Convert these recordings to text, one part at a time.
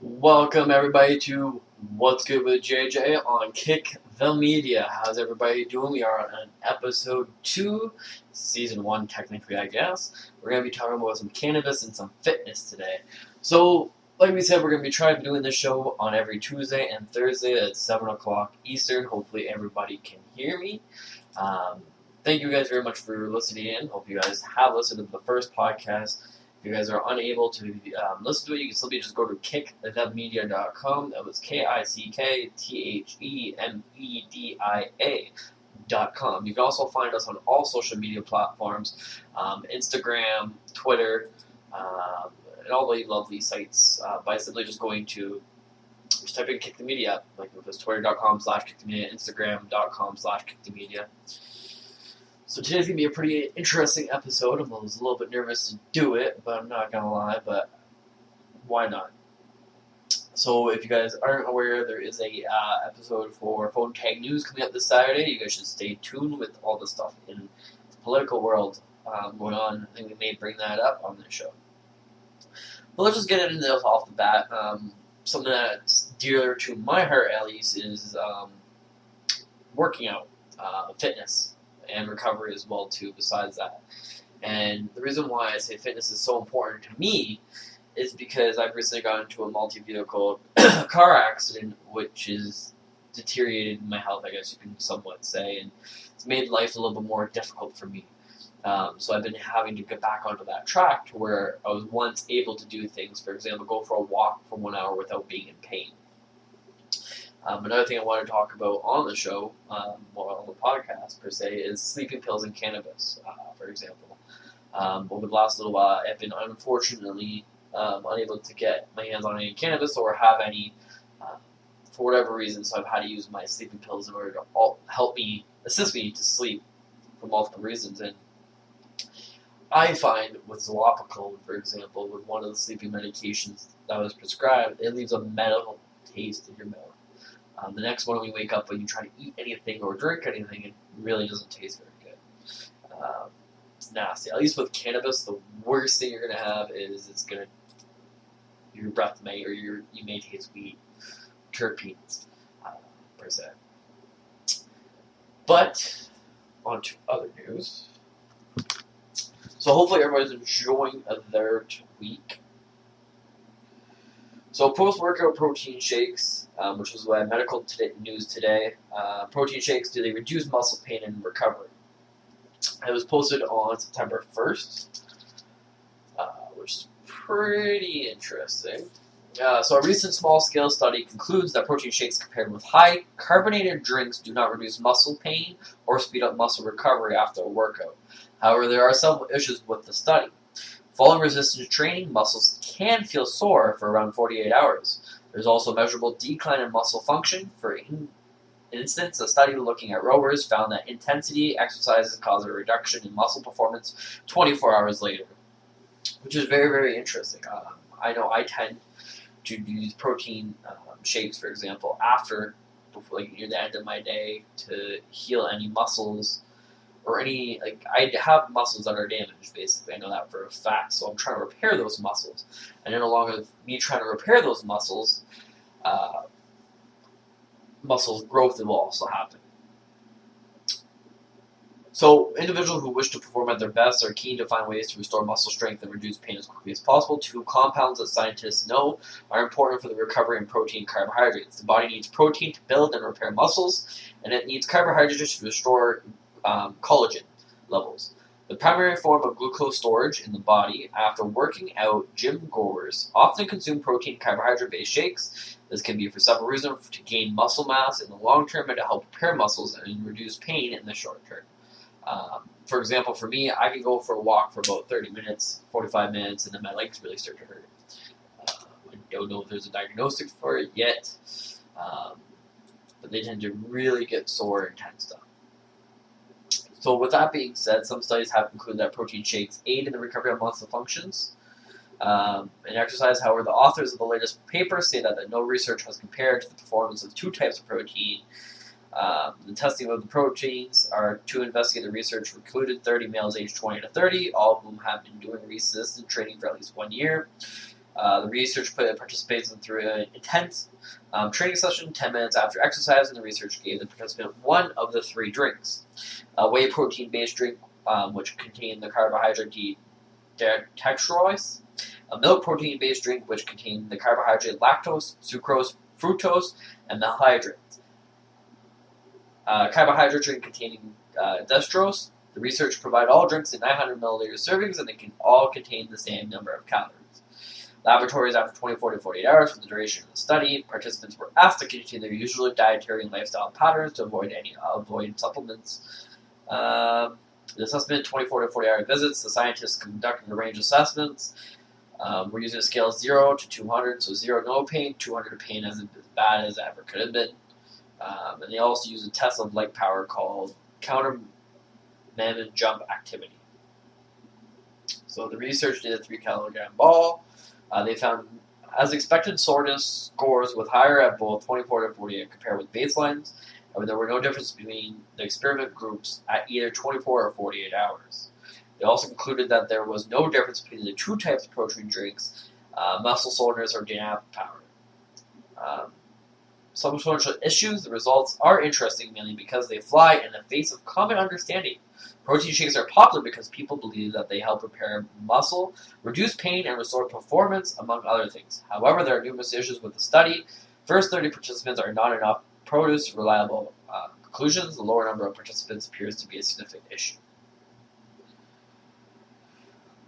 Welcome everybody to What's Good with JJ on Kick the Media. How's everybody doing? We are on episode 2, season 1 technically I guess. We're going to be talking about some cannabis and some fitness today. So, like we said, we're going to be trying doing this show on every Tuesday and Thursday at 7 o'clock Eastern. Hopefully everybody can hear me. Thank you guys very much for listening in. Hope you guys have listened to the first podcast. If you guys are unable to listen to it, you can simply just go to kickthemedia.com. That was kickthemedia.com. You can also find us on all social media platforms, Instagram, Twitter, and all the lovely sites by simply just going to just type in Kick the Media, like it was twitter.com/kickthemedia, instagram.com/kickthemedia. So today's going to be a pretty interesting episode. I was a little bit nervous to do it, but I'm not going to lie, but why not? So if you guys aren't aware, there is a episode for Phone Tag News coming up this Saturday. You guys should stay tuned with all the stuff in the political world going on. I think we may bring that up on this show. But let's just get into this off the bat. Something that's dear to my heart, at least, is working out, fitness. And recovery as well too, besides that. And the reason why I say fitness is so important to me is because I've recently gotten into a multi-vehicle car accident, which has deteriorated my health, I guess you can somewhat say, and it's made life a little bit more difficult for me. So I've been having to get back onto that track to where I was once able to do things, for example, go for a walk for 1 hour without being in pain. Another thing I want to talk about on the show, on the podcast per se, is sleeping pills and cannabis, for example. Over the last little while, I've been unfortunately unable to get my hands on any cannabis or have any for whatever reason, so I've had to use my sleeping pills in order to assist me to sleep for multiple reasons. And I find with Zolapicol, for example, with one of the sleeping medications that was prescribed, it leaves a metal taste in your mouth. The next morning when you wake up, when you try to eat anything or drink anything, it really doesn't taste very good. It's nasty. At least with cannabis, the worst thing you're going to have is your breath may, or you may taste weed, terpenes, per se. But, on to other news. So hopefully everybody's enjoying their week. So post-workout protein shakes, which was medical news today. Protein shakes, do they reduce muscle pain and recovery? It was posted on September 1st, which is pretty interesting. So a recent small-scale study concludes that protein shakes compared with high carbonated drinks do not reduce muscle pain or speed up muscle recovery after a workout. However, there are several issues with the study. Following resistance training, muscles can feel sore for around 48 hours. There's also a measurable decline in muscle function. For instance, a study looking at rowers found that intensity exercises cause a reduction in muscle performance 24 hours later, which is very, very interesting. I know I tend to use protein shakes, for example, before near the end of my day to heal any muscles or any, I have muscles that are damaged, basically. I know that for a fact, so I'm trying to repair those muscles. And then along with me trying to repair those muscles, muscle growth will also happen. So, individuals who wish to perform at their best are keen to find ways to restore muscle strength and reduce pain as quickly as possible. Two compounds that scientists know are important for the recovery in protein and carbohydrates. The body needs protein to build and repair muscles, and it needs carbohydrates to restore collagen levels. The primary form of glucose storage in the body after working out, gym goers often consume protein carbohydrate-based shakes. This can be for several reasons: to gain muscle mass in the long term and to help repair muscles and reduce pain in the short term. For example, for me, I can go for a walk for about 30 minutes, 45 minutes, and then my legs really start to hurt. I don't know if there's a diagnosis for it yet, but they tend to really get sore and tense up. So with that being said, some studies have concluded that protein shakes aid in the recovery of muscle functions and exercise. However, the authors of the latest paper say that no research has compared the performance of two types of protein. The testing of the proteins are to investigate the research recruited 30 males aged 20 to 30, all of whom have been doing resistance training for at least 1 year. The research put participants through an intense training session 10 minutes after exercise, and the research gave the participant one of the three drinks. A whey protein-based drink, which contained the carbohydrate dextrose, a milk protein-based drink, which contained the carbohydrate lactose, sucrose, fructose, and malhydrates. Carbohydrate drink containing dextrose. The research provided all drinks in 900 milliliter servings, and they can all contain the same number of calories. Laboratories after 24 to 48 hours for the duration of the study. Participants were asked to continue their usual dietary and lifestyle patterns to avoid supplements. The assessment, 24 to 48 hour visits. The scientists conducted a range of assessments. We're using a scale of 0 to 200, so 0 no pain, 200 pain as bad as it ever could have been. And they also use a test of leg power called counter Mammon jump activity. So the research did a 3 kilogram ball. They found, as expected, soreness scores with higher at both 24 to 48 compared with baselines. And there were no differences between the experiment groups at either 24 or 48 hours. They also concluded that there was no difference between the two types of protein drinks, muscle soreness or dynamic power. Some social issues, the results are interesting mainly because they fly in the face of common understanding. Protein shakes are popular because people believe that they help repair muscle, reduce pain, and restore performance, among other things. However, there are numerous issues with the study. First 30 participants are not enough to produce reliable conclusions. The lower number of participants appears to be a significant issue.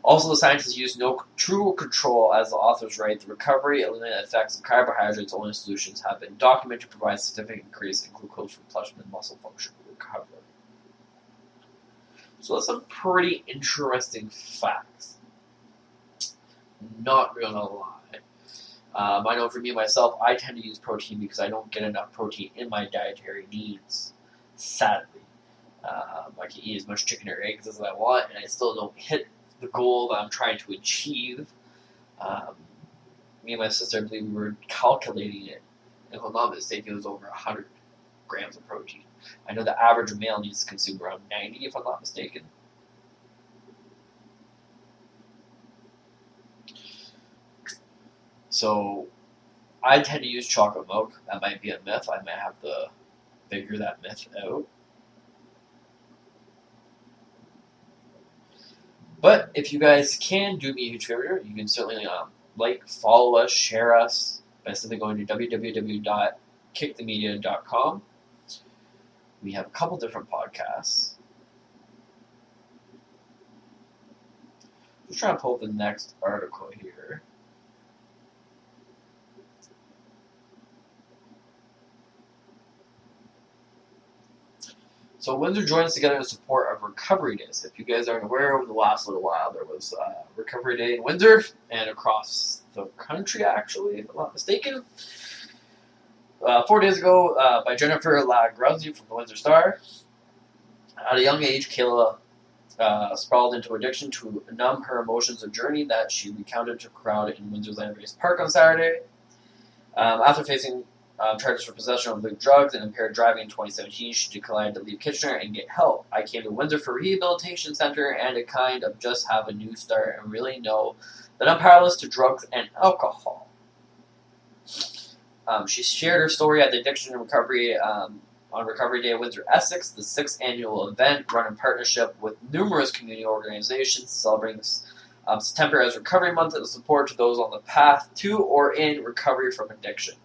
Also, the scientists used no true control, as the authors write. The recovery and limited effects of carbohydrates-only solutions have been documented to provide significant increase in glucose replenishment and muscle function recovery. So that's some pretty interesting facts. Not gonna lie. I know for me myself, I tend to use protein because I don't get enough protein in my dietary needs. Sadly, I can eat as much chicken or eggs as I want, and I still don't hit the goal that I'm trying to achieve. Me and my sister, I believe we were calculating it, and if I'm not mistaken, it was over 100 grams of protein. I know the average male needs to consume around 90, if I'm not mistaken. So, I tend to use chocolate milk. That might be a myth. I might have to figure that myth out. But if you guys can do me a huge favor, you can certainly follow us, share us by simply going to www.kickthemedia.com. We have a couple different podcasts. Just trying to pull up the next article here. So Windsor joins together in support of Recovery Days. If you guys aren't aware, over the last little while, there was Recovery Day in Windsor and across the country, actually, if I'm not mistaken. 4 days ago, by Jennifer LaGrazzi from the Windsor Star. At a young age, Kayla sprawled into addiction to numb her emotions, a journey that she recounted to a crowd in Windsor's Land Race Park on Saturday. After facing charges for possession of illegal drugs and impaired driving in 2017, she declined to leave Kitchener and get help. I came to Windsor for a rehabilitation center and to kind of just have a new start and really know that I'm powerless to drugs and alcohol. She shared her story at the Addiction and Recovery on Recovery Day at Windsor, Essex, the 6th annual event run in partnership with numerous community organizations celebrating September as Recovery Month and support to those on the path to or in recovery from addiction.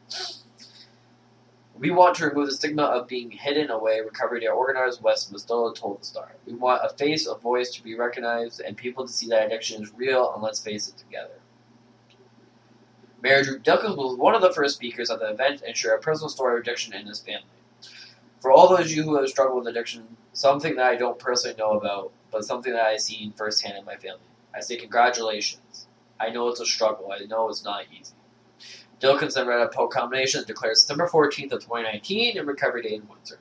We want to remove the stigma of being hidden away, Recovery Day organizers Wes Mastola told the Star. We want a face, a voice to be recognized, and people to see that addiction is real, and let's face it together. Mayor Drew Duggan was one of the first speakers at the event and shared a personal story of addiction in his family. For all those of you who have struggled with addiction, something that I don't personally know about, but something that I've seen firsthand in my family, I say congratulations. I know it's a struggle. I know it's not easy. Dilkins then read a proclamation that declares September 14th of 2019 and Recovery Day in Windsor.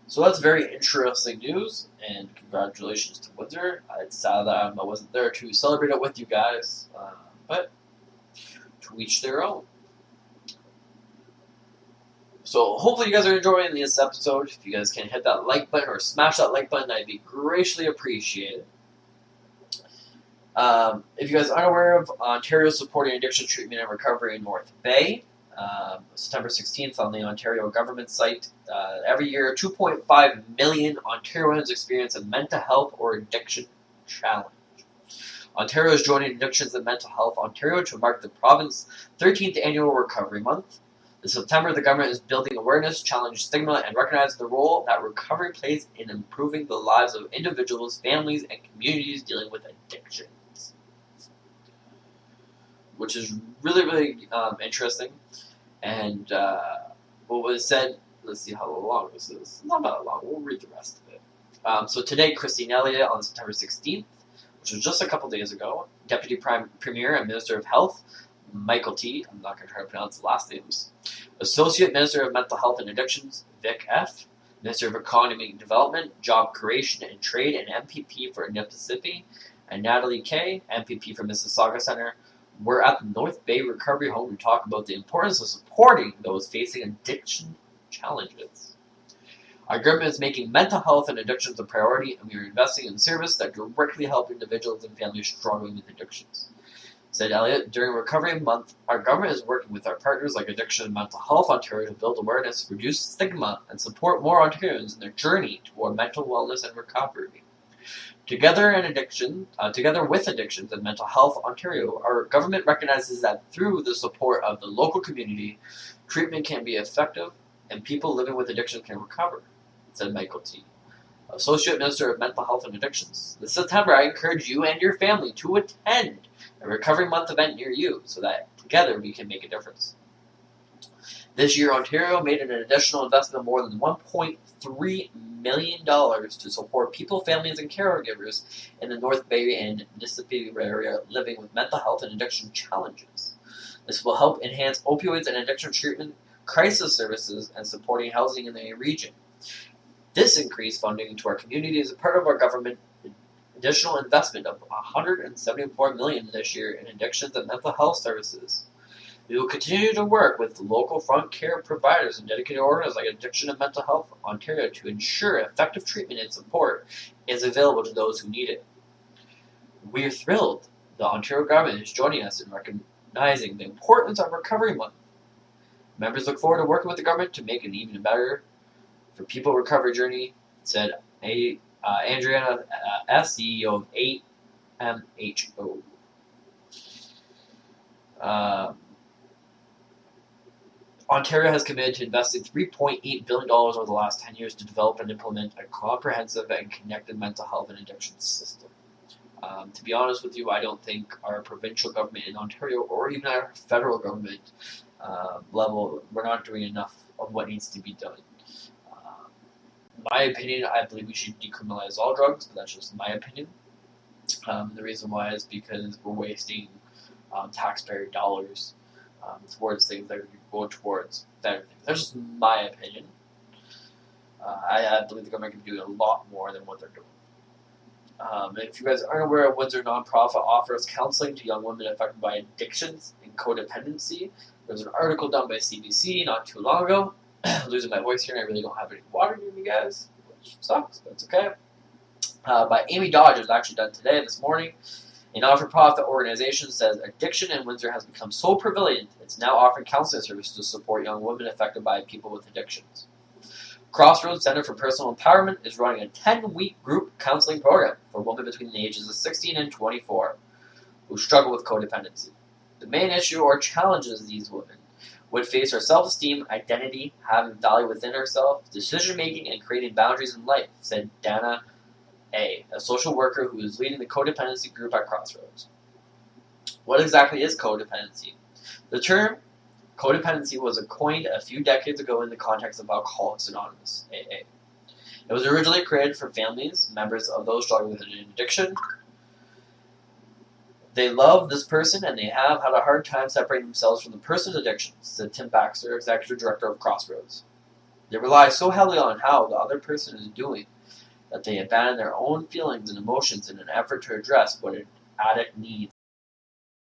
So that's very interesting news, and congratulations to Windsor. It's sad that I wasn't there to celebrate it with you guys, but to each their own. So hopefully you guys are enjoying this episode. If you guys can hit that like button or smash that like button, I'd be greatly appreciated. If you guys aren't aware of Ontario supporting addiction treatment and recovery in North Bay, September 16th on the Ontario government site, every year 2.5 million Ontarians experience a mental health or addiction challenge. Ontario is joining Addictions and Mental Health Ontario to mark the province's 13th annual Recovery Month. This September, the government is building awareness, challenge stigma, and recognize the role that recovery plays in improving the lives of individuals, families, and communities dealing with addictions. Which is really, really interesting. And what was said, let's see how long this is. Not that long. We'll read the rest of it. So today, Christine Elliott on September 16th, which was just a couple days ago, Deputy Premier and Minister of Health, Michael T., I'm not going to try to pronounce the last names, Associate Minister of Mental Health and Addictions, Vic F., Minister of Economic Development, Job Creation and Trade, and MPP for Nipissippi, and Natalie Kay, MPP for Mississauga Centre, were at the North Bay Recovery Home to talk about the importance of supporting those facing addiction challenges. Our government is making mental health and addictions a priority, and we are investing in services that directly help individuals and families struggling with addictions. Said Elliott, during Recovery Month, our government is working with our partners like Addiction and Mental Health Ontario to build awareness, reduce stigma, and support more Ontarians in their journey toward mental wellness and recovery. Together with Addictions and Mental Health Ontario, our government recognizes that through the support of the local community, treatment can be effective and people living with addiction can recover, said Michael T., Associate Minister of Mental Health and Addictions. This September, I encourage you and your family to attend a Recovery Month event near you so that together we can make a difference. This year, Ontario made an additional investment of more than $1.3 million to support people, families, and caregivers in the North Bay and Mississippi area living with mental health and addiction challenges. This will help enhance opioids and addiction treatment, crisis services, and supporting housing in the region. This increased funding to our community is a part of our government additional investment of $174 million this year in addictions and mental health services. We will continue to work with local front care providers and dedicated organizations like Addiction and Mental Health Ontario to ensure effective treatment and support is available to those who need it. We are thrilled the Ontario government is joining us in recognizing the importance of Recovery Month. Members look forward to working with the government to make it even better for people recovery journey, said Andrea S., CEO of AMHO. Ontario has committed to investing $3.8 billion over the last 10 years to develop and implement a comprehensive and connected mental health and addiction system. To be honest with you, I don't think our provincial government in Ontario or even our federal government level, we're not doing enough of what needs to be done. In my opinion, I believe we should decriminalize all drugs, but that's just my opinion. The reason why is because we're wasting taxpayer dollars towards things that could go towards better things. That's just my opinion. I believe the government can do a lot more than what they're doing. And if you guys aren't aware, Windsor nonprofit offers counseling to young women affected by addictions and codependency. There's an article done by CBC not too long ago. Losing my voice here, and I really don't have any water near me, guys, which sucks, but it's okay. By Amy Dodge, it was actually done today, this morning. A not-for-profit organization says addiction in Windsor has become so prevalent, it's now offering counseling services to support young women affected by people with addictions. Crossroads Center for Personal Empowerment is running a 10-week group counseling program for women between the ages of 16 and 24 who struggle with codependency. The main issue or challenges these women would face are self-esteem, identity, having value within herself, decision-making, and creating boundaries in life, said Dana A., a social worker who is leading the codependency group at Crossroads. What exactly is codependency? The term codependency was coined a few decades ago in the context of Alcoholics Anonymous, AA. It was originally created for families, members of those struggling with an addiction. They love this person and they have had a hard time separating themselves from the person's addiction, said Tim Baxter, Executive Director of Crossroads. They rely so heavily on how the other person is doing that they abandon their own feelings and emotions in an effort to address what an addict needs